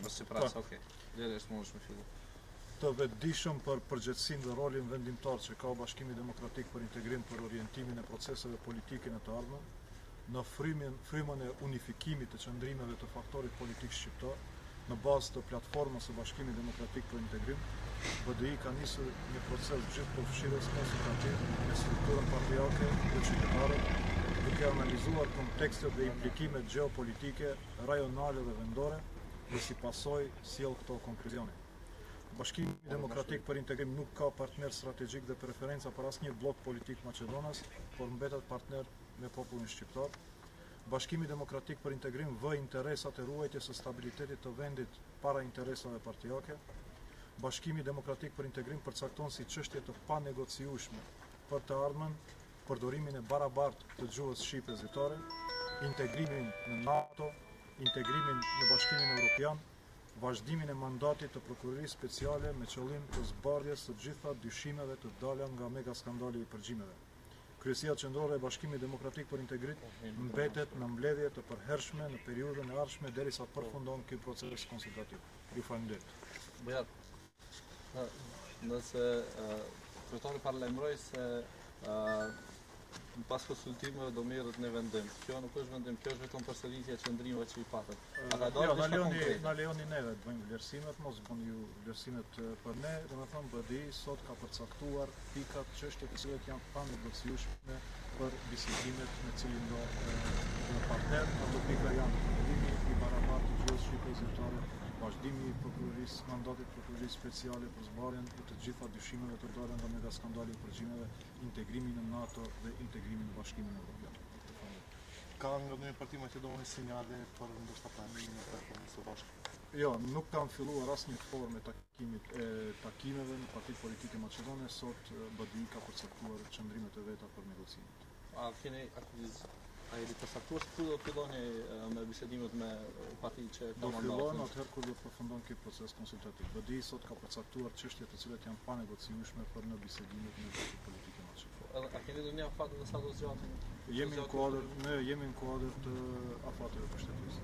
mos si pras, okay. Lëresh mundesh me fillu. Të vetëdijshëm për përgjegjësinë dhe rolin vendimtar që ka Bashkimi Demokratik për Integrim për orientimin e proceseve politike në të ardhmen, në frymën e unifikimit të qëndrimeve të faktorit politik shqiptar, në bazë të platformës së Bashkimit Demokratik për Integrim, BDI ka nisur një proces gjithëpërfshirës konsultativ me strukturën partijake dhe qytetarët, duke analizuar kontekstet dhe implikimet gjeopolitike, rajonale dhe vendore, dhe si pasojë sjell këto konkluzione. Bashkimi Demokratik për Integrim nuk ka partner strategjik dhe preferenca për asnjë blok politik macedonas, por mbetet partner me popullin shqiptar. Bashkimi Demokratik për Integrim vë interesat e ruajtjes së stabilitetit të vendit para interesave partijake. Bashkimi Demokratik për Integrim përcakton si çështje të panegociueshme për të ardhmen përdorimin e barabartë të gjuhës shqipe zyrtare, integrimin në NATO, integrimin në Bashkimin Evropian, vazhdimin e mandatit të prokurorisë speciale me qëllim të zbardhjes së gjitha dyshimeve të dala nga mega skandali i përgjimeve. Kryesia qendrore e Bashkimit Demokratik për Integrim mbetet në mbledhje të përhershme në periudhën e ardhshme derisa të përfundon ky proces konsultativ. Ju falenderoj. Bojat, nëse kryetari paralajmëroi se pas konsultimeve do merret në vendim. Kjo nuk është vendim, kjo është vetëm përsëritje e qëndrimeve që i patët. Na lejoni neve të bëjmë vlerësimet, mos bëni ju vlerësimet për ne, domethënë BDI sot ka përcaktuar pikat, çështjet të cilat janë panegociueshme për bisedimet me cilin do partner, ato pika janë përndimi i barabartë të gjuhës shqipe zyrtare, vazhdimi i prokurorisë, mandatit prokurorisë speciale për zbardhjen e të gjitha dyshimeve të dalë nga mega skandali i përgjimeve, integrimin në NATO dhe integrimin në Bashkimin Evropian. Ka nga ndonjë parti maqedone sinjale për ndoshta planimin e performancës së bashkë? Jo, nuk kanë filluar asnjë formë takimeve në partitë politike maqedone, sot BDI ka përcaktuar qëndrimet e veta për negocimet. A jeni përcaktuar se do filloni me bisedimet me partitë që do fillojnë atëherë kur do të përfundon ky proces konsultativ. BDI sot ka përcaktuar çështje të cilat janë panegociueshme për në bisedimet me partitë politike maqedone. A keni ndonjë afat sa do zgjaten? Jemi në kuadër të afateve pushtetuese.